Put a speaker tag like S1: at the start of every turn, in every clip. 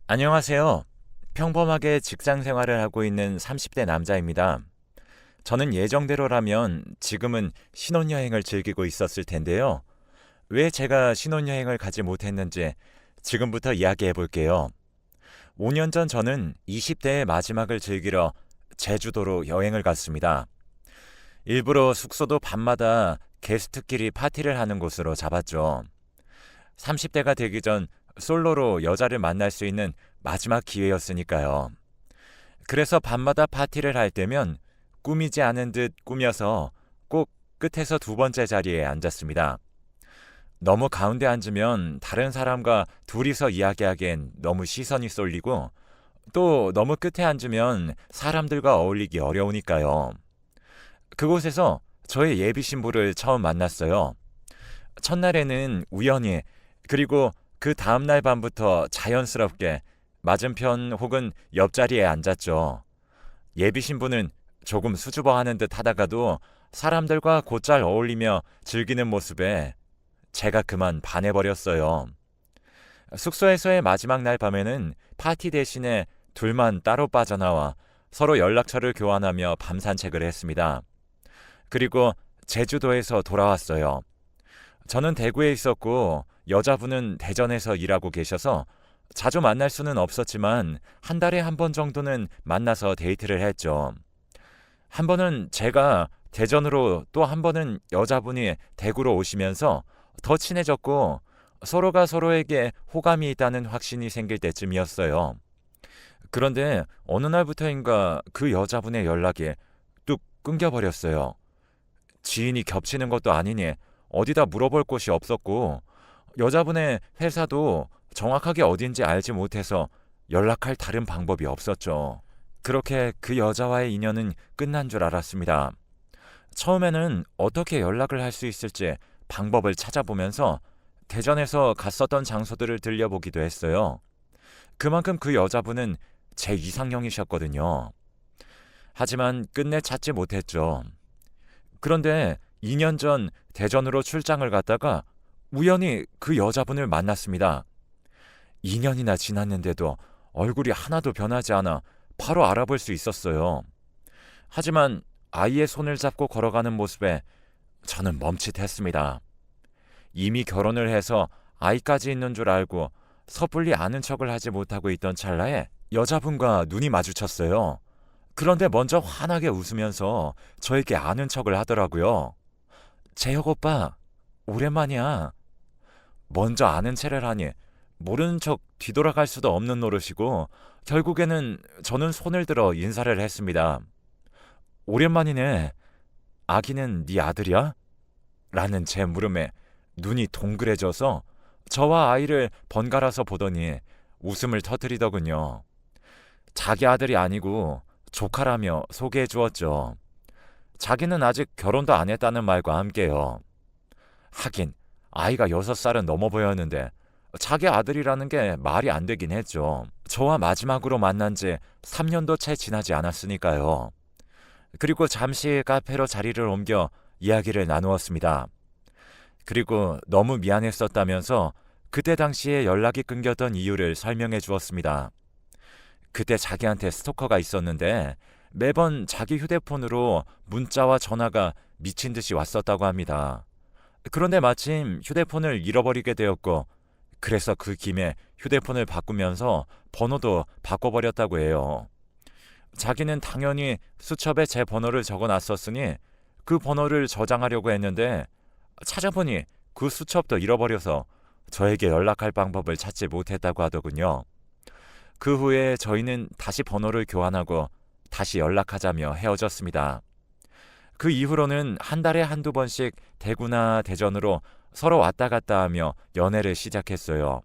S1: 안녕하세요. 평범하게 직장 생활을 하고 있는 30대 남자입니다. 저는 예정대로라면 지금은 신혼여행을 즐기고 있었을 텐데요. 왜 제가 신혼여행을 가지 못했는지 지금부터 이야기해 볼게요. 5년 전 저는 20대의 마지막을 즐기러 제주도로 여행을 갔습니다. 일부러 숙소도 밤마다 게스트끼리 파티를 하는 곳으로 잡았죠. 30대가 되기 전 솔로로 여자를 만날 수 있는 마지막 기회였으니까요. 그래서 밤마다 파티를 할 때면 꾸미지 않은 듯 꾸며서 꼭 끝에서 두 번째 자리에 앉았습니다. 너무 가운데 앉으면 다른 사람과 둘이서 이야기하기엔 너무 시선이 쏠리고 또 너무 끝에 앉으면 사람들과 어울리기 어려우니까요. 그곳에서 저의 예비 신부를 처음 만났어요. 첫날에는 우연히 그리고 그 다음날 밤부터 자연스럽게 맞은편 혹은 옆자리에 앉았죠. 예비 신부는 조금 수줍어하는 듯 하다가도 사람들과 곧잘 어울리며 즐기는 모습에 제가 그만 반해버렸어요. 숙소에서의 마지막 날 밤에는 파티 대신에 둘만 따로 빠져나와 서로 연락처를 교환하며 밤 산책을 했습니다. 그리고 제주도에서 돌아왔어요. 저는 대구에 있었고 여자분은 대전에서 일하고 계셔서 자주 만날 수는 없었지만 한 달에 한 번 정도는 만나서 데이트를 했죠. 한 번은 제가 대전으로 또 한 번은 여자분이 대구로 오시면서 더 친해졌고 서로가 서로에게 호감이 있다는 확신이 생길 때쯤이었어요. 그런데 어느 날부터인가 그 여자분의 연락이 뚝 끊겨버렸어요. 지인이 겹치는 것도 아니니 어디다 물어볼 곳이 없었고 여자분의 회사도 정확하게 어딘지 알지 못해서 연락할 다른 방법이 없었죠. 그렇게 그 여자와의 인연은 끝난 줄 알았습니다. 처음에는 어떻게 연락을 할 수 있을지 방법을 찾아보면서 대전에서 갔었던 장소들을 들려보기도 했어요. 그만큼 그 여자분은 제 이상형이셨거든요. 하지만 끝내 찾지 못했죠. 그런데 2년 전 대전으로 출장을 갔다가 우연히 그 여자분을 만났습니다. 2년이나 지났는데도 얼굴이 하나도 변하지 않아 바로 알아볼 수 있었어요. 하지만 아이의 손을 잡고 걸어가는 모습에 저는 멈칫했습니다. 이미 결혼을 해서 아이까지 있는 줄 알고 섣불리 아는 척을 하지 못하고 있던 찰나에 여자분과 눈이 마주쳤어요. 그런데 먼저 환하게 웃으면서 저에게 아는 척을 하더라고요. 재혁 오빠, 오랜만이야. 먼저 아는 체를 하니 모르는 척 뒤돌아갈 수도 없는 노릇이고 결국에는 저는 손을 들어 인사를 했습니다. 오랜만이네. 아기는 네 아들이야? 라는 제 물음에 눈이 동그래져서 저와 아이를 번갈아서 보더니 웃음을 터뜨리더군요. 자기 아들이 아니고 조카라며 소개해 주었죠. 자기는 아직 결혼도 안 했다는 말과 함께요. 하긴 아이가 6살은 넘어 보였는데 자기 아들이라는 게 말이 안 되긴 했죠. 저와 마지막으로 만난 지 3년도 채 지나지 않았으니까요. 그리고 잠시 카페로 자리를 옮겨 이야기를 나누었습니다. 그리고 너무 미안했었다면서 그때 당시에 연락이 끊겼던 이유를 설명해 주었습니다. 그때 자기한테 스토커가 있었는데 매번 자기 휴대폰으로 문자와 전화가 미친 듯이 왔었다고 합니다. 그런데 마침 휴대폰을 잃어버리게 되었고 그래서 그 김에 휴대폰을 바꾸면서 번호도 바꿔버렸다고 해요. 자기는 당연히 수첩에 제 번호를 적어놨었으니 그 번호를 저장하려고 했는데 찾아보니 그 수첩도 잃어버려서 저에게 연락할 방법을 찾지 못했다고 하더군요. 그 후에 저희는 다시 번호를 교환하고 다시 연락하자며 헤어졌습니다. 그 이후로는 한 달에 한두 번씩 대구나 대전으로 서로 왔다 갔다 하며 연애를 시작했어요.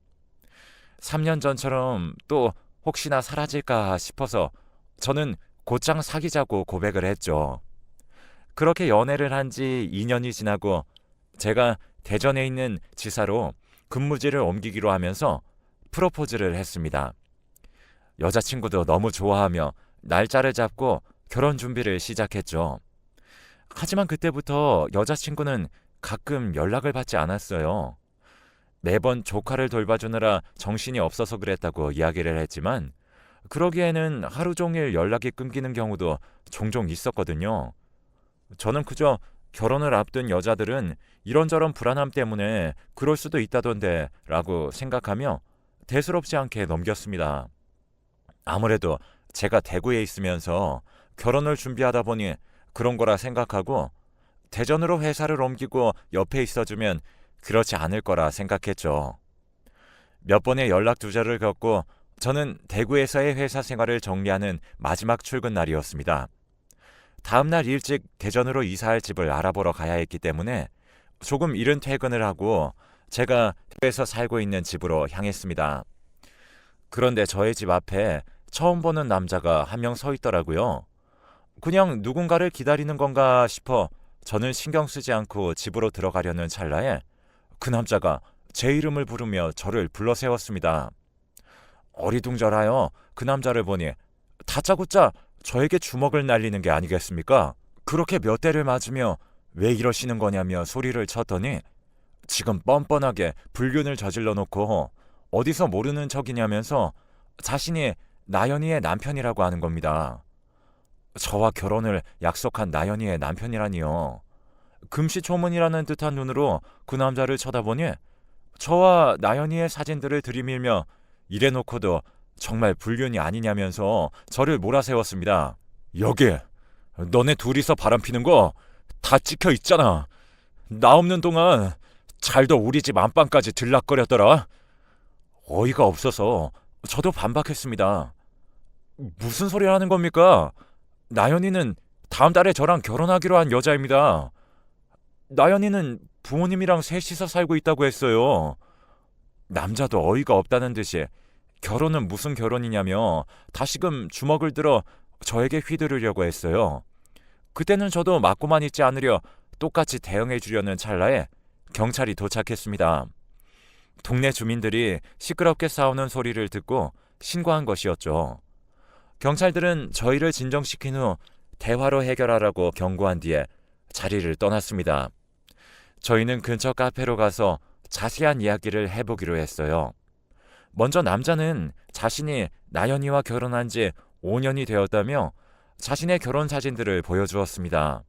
S1: 3년 전처럼 또 혹시나 사라질까 싶어서 저는 곧장 사귀자고 고백을 했죠. 그렇게 연애를 한 지 2년이 지나고 제가 대전에 있는 지사로 근무지를 옮기기로 하면서 프로포즈를 했습니다. 여자친구도 너무 좋아하며 날짜를 잡고 결혼 준비를 시작했죠. 하지만 그때부터 여자친구는 가끔 연락을 받지 않았어요. 매번 조카를 돌봐주느라 정신이 없어서 그랬다고 이야기를 했지만 그러기에는 하루 종일 연락이 끊기는 경우도 종종 있었거든요. 저는 그저 결혼을 앞둔 여자들은 이런저런 불안함 때문에 그럴 수도 있다던데 라고 생각하며 대수롭지 않게 넘겼습니다. 아무래도 제가 대구에 있으면서 결혼을 준비하다 보니 그런 거라 생각하고 대전으로 회사를 옮기고 옆에 있어주면 그렇지 않을 거라 생각했죠. 몇 번의 연락 두절을 겪고 저는 대구에서의 회사 생활을 정리하는 마지막 출근 날이었습니다. 다음 날 일찍 대전으로 이사할 집을 알아보러 가야 했기 때문에 조금 이른 퇴근을 하고 제가 대구에서 살고 있는 집으로 향했습니다. 그런데 저의 집 앞에 처음 보는 남자가 한 명 서 있더라고요. 그냥 누군가를 기다리는 건가 싶어 저는 신경 쓰지 않고 집으로 들어가려는 찰나에 그 남자가 제 이름을 부르며 저를 불러 세웠습니다. 어리둥절하여 그 남자를 보니 다짜고짜 저에게 주먹을 날리는 게 아니겠습니까? 그렇게 몇 대를 맞으며 왜 이러시는 거냐며 소리를 쳤더니 지금 뻔뻔하게 불륜을 저질러 놓고 어디서 모르는 척이냐면서 자신이 나연이의 남편이라고 하는 겁니다. 저와 결혼을 약속한 나연이의 남편이라니요. 금시초문이라는 듯한 눈으로 그 남자를 쳐다보니 저와 나연이의 사진들을 들이밀며 이래놓고도 정말 불륜이 아니냐면서 저를 몰아세웠습니다. 여기 너네 둘이서 바람피는 거 다 찍혀 있잖아. 나 없는 동안 잘도 우리 집 안방까지 들락거렸더라. 어이가 없어서 저도 반박했습니다. 무슨 소리 하는 겁니까? 나연이는 다음 달에 저랑 결혼하기로 한 여자입니다. 나연이는 부모님이랑 셋이서 살고 있다고 했어요. 남자도 어이가 없다는 듯이 결혼은 무슨 결혼이냐며 다시금 주먹을 들어 저에게 휘두르려고 했어요. 그때는 저도 맞고만 있지 않으려 똑같이 대응해 주려는 찰나에 경찰이 도착했습니다. 동네 주민들이 시끄럽게 싸우는 소리를 듣고 신고한 것이었죠. 경찰들은 저희를 진정시킨 후 대화로 해결하라고 경고한 뒤에 자리를 떠났습니다. 저희는 근처 카페로 가서 자세한 이야기를 해보기로 했어요. 먼저 남자는 자신이 나연이와 결혼한 지 5년이 되었다며 자신의 결혼 사진들을 보여주었습니다.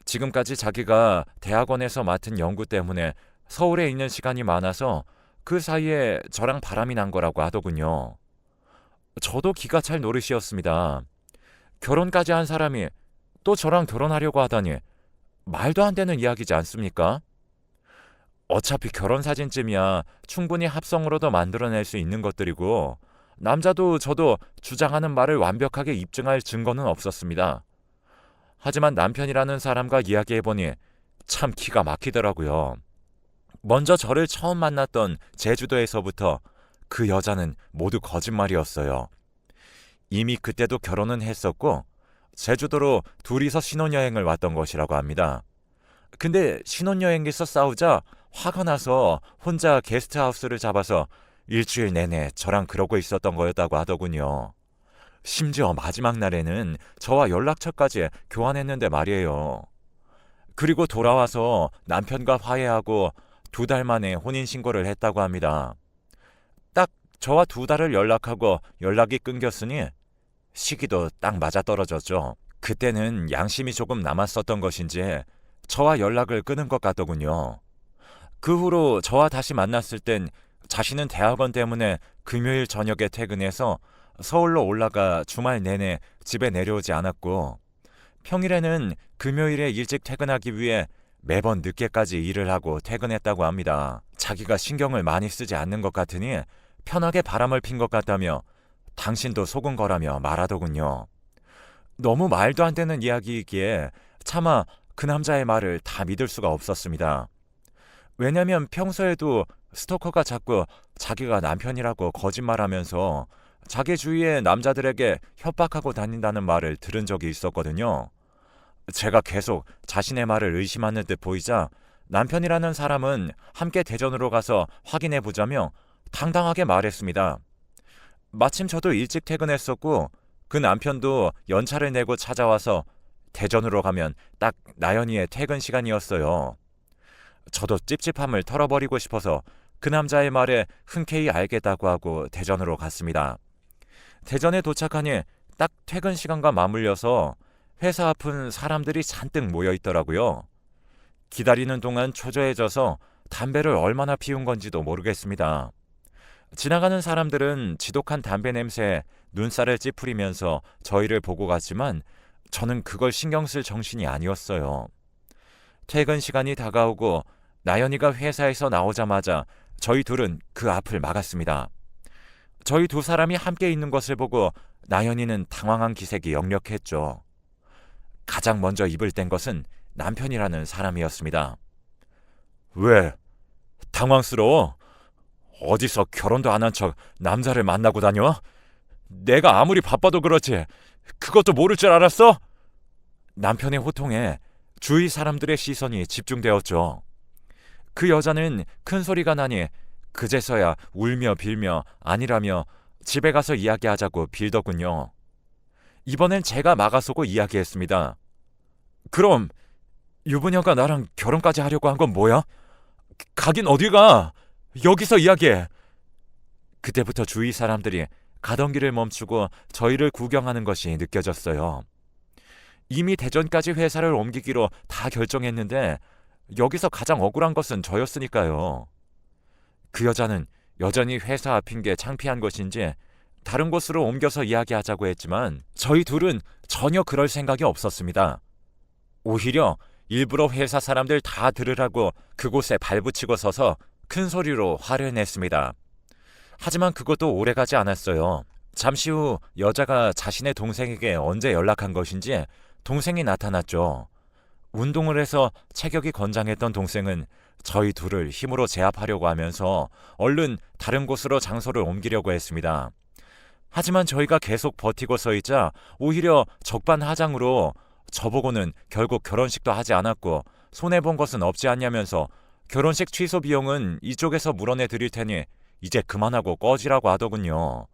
S1: 지금까지 자기가 대학원에서 맡은 연구 때문에 서울에 있는 시간이 많아서 그 사이에 저랑 바람이 난 거라고 하더군요. 저도 기가 찰 노릇이었습니다. 결혼까지 한 사람이 또 저랑 결혼하려고 하다니 말도 안 되는 이야기지 않습니까? 어차피 결혼 사진쯤이야 충분히 합성으로도 만들어낼 수 있는 것들이고 남자도 저도 주장하는 말을 완벽하게 입증할 증거는 없었습니다. 하지만 남편이라는 사람과 이야기해보니 참 기가 막히더라고요. 먼저 저를 처음 만났던 제주도에서부터 그 여자는 모두 거짓말이었어요. 이미 그때도 결혼은 했었고 제주도로 둘이서 신혼여행을 왔던 것이라고 합니다. 근데 신혼여행에서 싸우자 화가 나서 혼자 게스트하우스를 잡아서 일주일 내내 저랑 그러고 있었던 거였다고 하더군요. 심지어 마지막 날에는 저와 연락처까지 교환했는데 말이에요. 그리고 돌아와서 남편과 화해하고 2달 만에 혼인신고를 했다고 합니다. 딱 저와 2달을 연락하고 연락이 끊겼으니 시기도 딱 맞아떨어졌죠. 그때는 양심이 조금 남았었던 것인지 저와 연락을 끊은 것 같더군요. 그 후로 저와 다시 만났을 땐 자신은 대학원 때문에 금요일 저녁에 퇴근해서 서울로 올라가 주말 내내 집에 내려오지 않았고 평일에는 금요일에 일찍 퇴근하기 위해 매번 늦게까지 일을 하고 퇴근했다고 합니다. 자기가 신경을 많이 쓰지 않는 것 같으니 편하게 바람을 핀 것 같다며 당신도 속은 거라며 말하더군요. 너무 말도 안 되는 이야기이기에 차마 그 남자의 말을 다 믿을 수가 없었습니다. 왜냐면 평소에도 스토커가 자꾸 자기가 남편이라고 거짓말하면서 자기 주위의 남자들에게 협박하고 다닌다는 말을 들은 적이 있었거든요. 제가 계속 자신의 말을 의심하는 듯 보이자 남편이라는 사람은 함께 대전으로 가서 확인해 보자며 당당하게 말했습니다. 마침 저도 일찍 퇴근했었고 그 남편도 연차를 내고 찾아와서 대전으로 가면 딱 나연이의 퇴근 시간이었어요. 저도 찝찝함을 털어버리고 싶어서 그 남자의 말에 흔쾌히 알겠다고 하고 대전으로 갔습니다. 대전에 도착하니 딱 퇴근 시간과 맞물려서 회사 앞은 사람들이 잔뜩 모여 있더라고요. 기다리는 동안 초조해져서 담배를 얼마나 피운 건지도 모르겠습니다. 지나가는 사람들은 지독한 담배 냄새에 눈살을 찌푸리면서 저희를 보고 갔지만 저는 그걸 신경 쓸 정신이 아니었어요. 퇴근 시간이 다가오고 나연이가 회사에서 나오자마자 저희 둘은 그 앞을 막았습니다. 저희 두 사람이 함께 있는 것을 보고 나연이는 당황한 기색이 역력했죠. 가장 먼저 입을 뗀 것은 남편이라는 사람이었습니다. 왜? 당황스러워? 어디서 결혼도 안 한 척 남자를 만나고 다녀? 내가 아무리 바빠도 그렇지 그것도 모를 줄 알았어? 남편의 호통에 주위 사람들의 시선이 집중되었죠. 그 여자는 큰 소리가 나니 그제서야 울며 빌며 아니라며 집에 가서 이야기하자고 빌더군요. 이번엔 제가 막아서고 이야기했습니다. 그럼 유부녀가 나랑 결혼까지 하려고 한 건 뭐야? 가긴 어디 가? 여기서 이야기해. 그때부터 주위 사람들이 가던 길을 멈추고 저희를 구경하는 것이 느껴졌어요. 이미 대전까지 회사를 옮기기로 다 결정했는데 여기서 가장 억울한 것은 저였으니까요. 그 여자는 여전히 회사 앞인 게 창피한 것인지 다른 곳으로 옮겨서 이야기하자고 했지만 저희 둘은 전혀 그럴 생각이 없었습니다. 오히려 일부러 회사 사람들 다 들으라고 그곳에 발붙이고 서서 큰 소리로 화를 냈습니다. 하지만 그것도 오래가지 않았어요. 잠시 후 여자가 자신의 동생에게 언제 연락한 것인지 동생이 나타났죠. 운동을 해서 체격이 건장했던 동생은 저희 둘을 힘으로 제압하려고 하면서 얼른 다른 곳으로 장소를 옮기려고 했습니다. 하지만 저희가 계속 버티고 서 있자 오히려 적반하장으로 저보고는 결국 결혼식도 하지 않았고 손해본 것은 없지 않냐면서 결혼식 취소 비용은 이쪽에서 물어내 드릴 테니 이제 그만하고 꺼지라고 하더군요.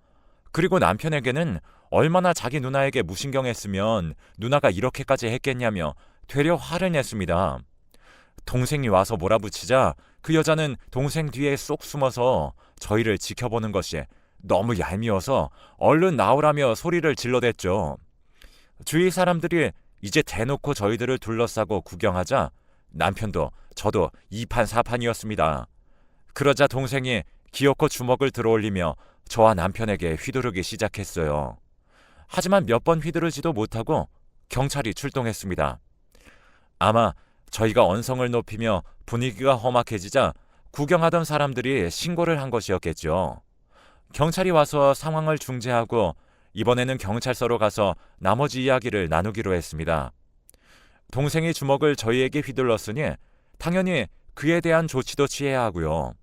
S1: 그리고 남편에게는 얼마나 자기 누나에게 무신경했으면 누나가 이렇게까지 했겠냐며 되려 화를 냈습니다. 동생이 와서 몰아붙이자 그 여자는 동생 뒤에 쏙 숨어서 저희를 지켜보는 것이 너무 얄미워서 얼른 나오라며 소리를 질러댔죠. 주위 사람들이 이제 대놓고 저희들을 둘러싸고 구경하자 남편도 저도 이판사판이었습니다. 그러자 동생이 기어코 주먹을 들어올리며 저와 남편에게 휘두르기 시작했어요. 하지만 몇 번 휘두르지도 못하고 경찰이 출동했습니다. 아마 저희가 언성을 높이며 분위기가 험악해지자 구경하던 사람들이 신고를 한 것이었겠죠. 경찰이 와서 상황을 중재하고 이번에는 경찰서로 가서 나머지 이야기를 나누기로 했습니다. 동생이 주먹을 저희에게 휘둘렀으니 당연히 그에 대한 조치도 취해야 하고요.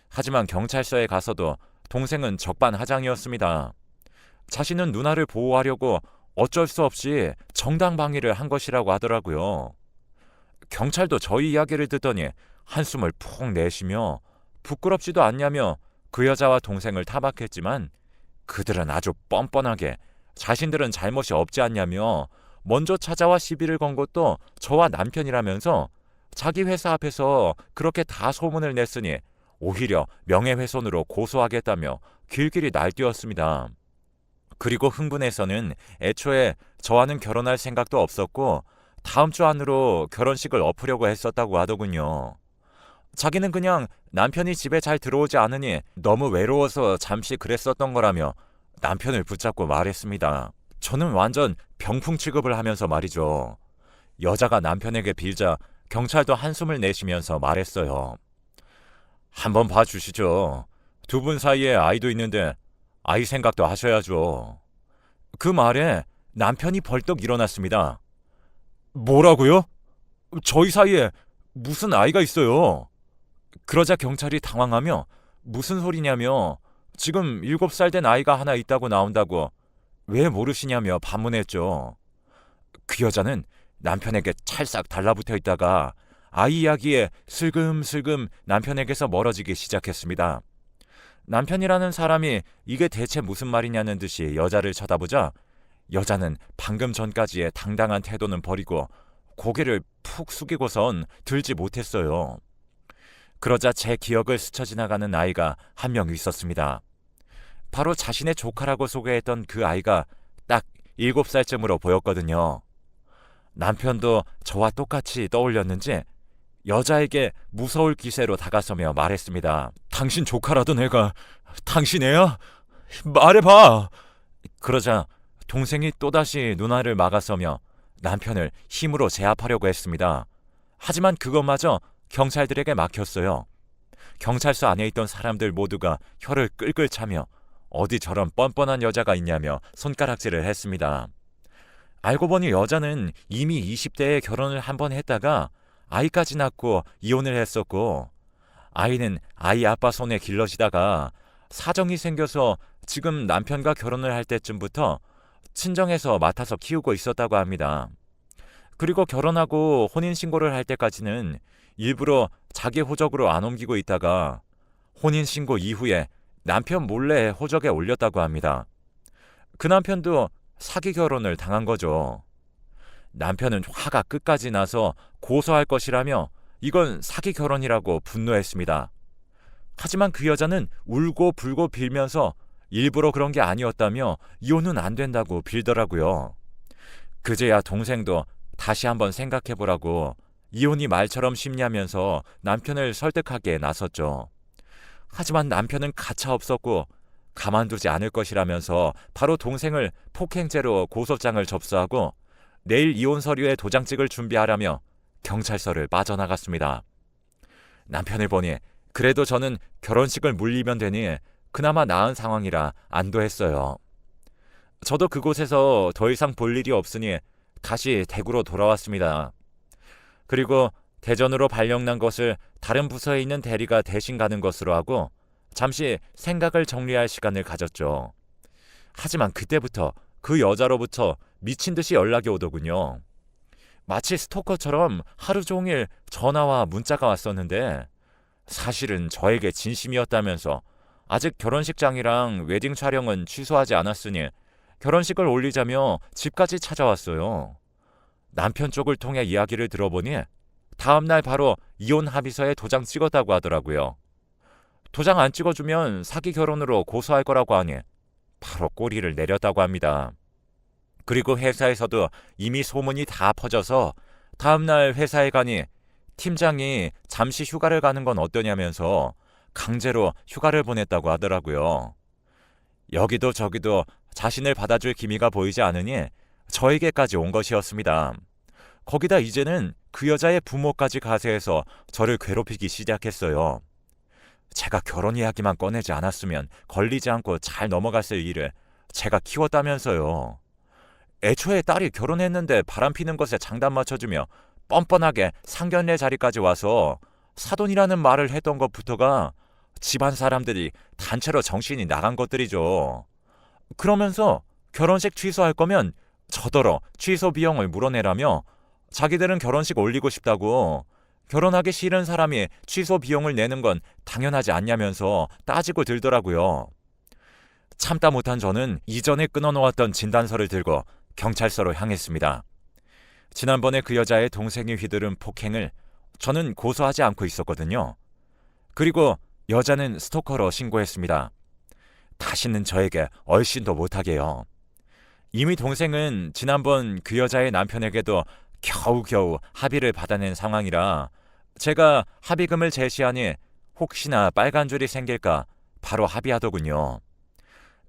S1: 하지만 경찰서에 가서도 동생은 적반하장이었습니다. 자신은 누나를 보호하려고 어쩔 수 없이 정당방위를 한 것이라고 하더라고요. 경찰도 저희 이야기를 듣더니 한숨을 푹 내쉬며 부끄럽지도 않냐며 그 여자와 동생을 타박했지만 그들은 아주 뻔뻔하게 자신들은 잘못이 없지 않냐며 먼저 찾아와 시비를 건 것도 저와 남편이라면서 자기 회사 앞에서 그렇게 다 소문을 냈으니 오히려 명예훼손으로 고소하겠다며 길길이 날뛰었습니다. 그리고 흥분해서는 애초에 저와는 결혼할 생각도 없었고 다음 주 안으로 결혼식을 엎으려고 했었다고 하더군요. 자기는 그냥 남편이 집에 잘 들어오지 않으니 너무 외로워서 잠시 그랬었던 거라며 남편을 붙잡고 말했습니다. 저는 완전 병풍 취급을 하면서 말이죠. 여자가 남편에게 빌자 경찰도 한숨을 내쉬면서 말했어요. 한번 봐주시죠. 두 분 사이에 아이도 있는데 아이 생각도 하셔야죠. 그 말에 남편이 벌떡 일어났습니다. 뭐라고요? 저희 사이에 무슨 아이가 있어요? 그러자 경찰이 당황하며 무슨 소리냐며 지금 7살 된 아이가 하나 있다고 나온다고 왜 모르시냐며 반문했죠. 그 여자는 남편에게 찰싹 달라붙어 있다가 아이 이야기에 슬금슬금 남편에게서 멀어지기 시작했습니다. 남편이라는 사람이 이게 대체 무슨 말이냐는 듯이 여자를 쳐다보자 여자는 방금 전까지의 당당한 태도는 버리고 고개를 푹 숙이고선 들지 못했어요. 그러자 제 기억을 스쳐 지나가는 아이가 한 명 있었습니다. 바로 자신의 조카라고 소개했던 그 아이가 딱 7살쯤으로 보였거든요. 남편도 저와 똑같이 떠올렸는지 여자에게 무서울 기세로 다가서며 말했습니다. 당신 조카라던 애가 당신 애야? 말해봐! 그러자 동생이 또다시 눈알을 막아서며 남편을 힘으로 제압하려고 했습니다. 하지만 그것마저 경찰들에게 막혔어요. 경찰서 안에 있던 사람들 모두가 혀를 끌끌 차며 어디 저런 뻔뻔한 여자가 있냐며 손가락질을 했습니다. 알고 보니 여자는 이미 20대에 결혼을 한 번 했다가 아이까지 낳고 이혼을 했었고, 아이는 아이 아빠 손에 길러지다가 사정이 생겨서 지금 남편과 결혼을 할 때쯤부터 친정에서 맡아서 키우고 있었다고 합니다. 그리고 결혼하고 혼인신고를 할 때까지는 일부러 자기 호적으로 안 옮기고 있다가 혼인신고 이후에 남편 몰래 호적에 올렸다고 합니다. 그 남편도 사기 결혼을 당한 거죠. 남편은 화가 끝까지 나서 고소할 것이라며 이건 사기 결혼이라고 분노했습니다. 하지만 그 여자는 울고 불고 빌면서 일부러 그런 게 아니었다며 이혼은 안 된다고 빌더라고요. 그제야 동생도 다시 한번 생각해보라고 이혼이 말처럼 쉽냐면서 남편을 설득하게 나섰죠. 하지만 남편은 가차없었고 가만두지 않을 것이라면서 바로 동생을 폭행죄로 고소장을 접수하고 내일 이혼 서류에 도장찍을 준비하라며 경찰서를 빠져나갔습니다. 남편을 보니 그래도 저는 결혼식을 물리면 되니 그나마 나은 상황이라 안도했어요. 저도 그곳에서 더 이상 볼 일이 없으니 다시 대구로 돌아왔습니다. 그리고 대전으로 발령난 것을 다른 부서에 있는 대리가 대신 가는 것으로 하고 잠시 생각을 정리할 시간을 가졌죠. 하지만 그때부터 그 여자로부터 미친 듯이 연락이 오더군요. 마치 스토커처럼 하루 종일 전화와 문자가 왔었는데 사실은 저에게 진심이었다면서 아직 결혼식장이랑 웨딩 촬영은 취소하지 않았으니 결혼식을 올리자며 집까지 찾아왔어요. 남편 쪽을 통해 이야기를 들어보니 다음날 바로 이혼 합의서에 도장 찍었다고 하더라고요. 도장 안 찍어주면 사기 결혼으로 고소할 거라고 하니 바로 꼬리를 내렸다고 합니다. 그리고 회사에서도 이미 소문이 다 퍼져서 다음날 회사에 가니 팀장이 잠시 휴가를 가는 건 어떠냐면서 강제로 휴가를 보냈다고 하더라고요. 여기도 저기도 자신을 받아줄 기미가 보이지 않으니 저에게까지 온 것이었습니다. 거기다 이제는 그 여자의 부모까지 가세해서 저를 괴롭히기 시작했어요. 제가 결혼 이야기만 꺼내지 않았으면 걸리지 않고 잘 넘어갔을 일을 제가 키웠다면서요. 애초에 딸이 결혼했는데 바람피는 것에 장단 맞춰주며 뻔뻔하게 상견례 자리까지 와서 사돈이라는 말을 했던 것부터가 집안 사람들이 단체로 정신이 나간 것들이죠. 그러면서 결혼식 취소할 거면 저더러 취소 비용을 물어내라며 자기들은 결혼식 올리고 싶다고 결혼하기 싫은 사람이 취소 비용을 내는 건 당연하지 않냐면서 따지고 들더라고요. 참다 못한 저는 이전에 끊어놓았던 진단서를 들고 경찰서로 향했습니다. 지난번에 그 여자의 동생이 휘두른 폭행을 저는 고소하지 않고 있었거든요. 그리고 여자는 스토커로 신고했습니다. 다시는 저에게 얼씬도 못하게요. 이미 동생은 지난번 그 여자의 남편에게도 겨우겨우 합의를 받아낸 상황이라 제가 합의금을 제시하니 혹시나 빨간 줄이 생길까 바로 합의하더군요.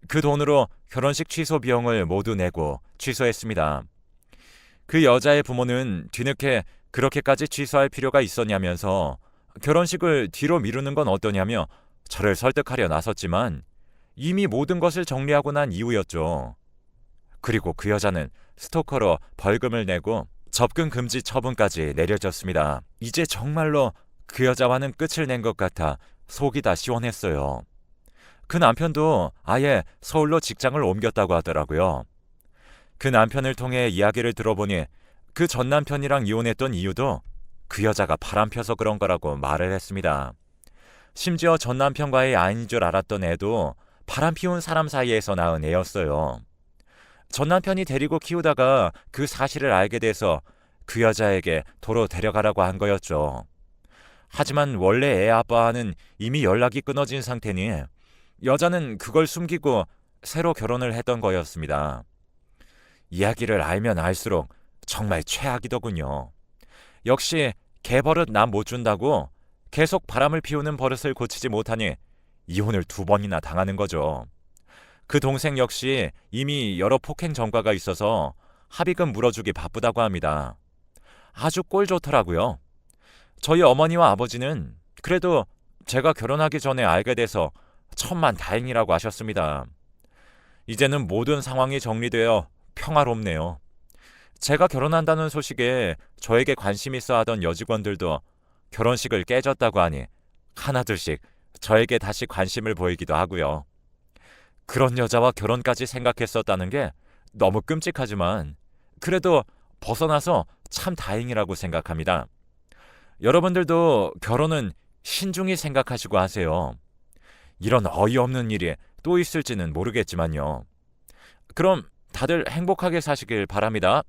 S1: 그 돈으로 결혼식 취소 비용을 모두 내고 취소했습니다. 그 여자의 부모는 뒤늦게 그렇게까지 취소할 필요가 있었냐면서 결혼식을 뒤로 미루는 건 어떠냐며 저를 설득하려 나섰지만 이미 모든 것을 정리하고 난 이후였죠. 그리고 그 여자는 스토커로 벌금을 내고 접근 금지 처분까지 내려졌습니다. 이제 정말로 그 여자와는 끝을 낸 것 같아 속이 다 시원했어요. 그 남편도 아예 서울로 직장을 옮겼다고 하더라고요. 그 남편을 통해 이야기를 들어보니 그 전 남편이랑 이혼했던 이유도 그 여자가 바람펴서 그런 거라고 말을 했습니다. 심지어 전 남편과의 아이인 줄 알았던 애도 바람 피운 사람 사이에서 낳은 애였어요. 전 남편이 데리고 키우다가 그 사실을 알게 돼서 그 여자에게 도로 데려가라고 한 거였죠. 하지만 원래 애 아빠와는 이미 연락이 끊어진 상태니 여자는 그걸 숨기고 새로 결혼을 했던 거였습니다. 이야기를 알면 알수록 정말 최악이더군요. 역시 개버릇 남 못 준다고 계속 바람을 피우는 버릇을 고치지 못하니 이혼을 2번이나 당하는 거죠. 그 동생 역시 이미 여러 폭행 전과가 있어서 합의금 물어주기 바쁘다고 합니다. 아주 꼴 좋더라고요. 저희 어머니와 아버지는 그래도 제가 결혼하기 전에 알게 돼서 천만다행이라고 하셨습니다. 이제는 모든 상황이 정리되어 평화롭네요. 제가 결혼한다는 소식에 저에게 관심 있어 하던 여직원들도 결혼식을 깨졌다고 하니 하나둘씩 저에게 다시 관심을 보이기도 하고요. 그런 여자와 결혼까지 생각했었다는 게 너무 끔찍하지만 그래도 벗어나서 참 다행이라고 생각합니다. 여러분들도 결혼은 신중히 생각하시고 하세요. 이런 어이없는 일이 또 있을지는 모르겠지만요. 그럼 다들 행복하게 사시길 바랍니다.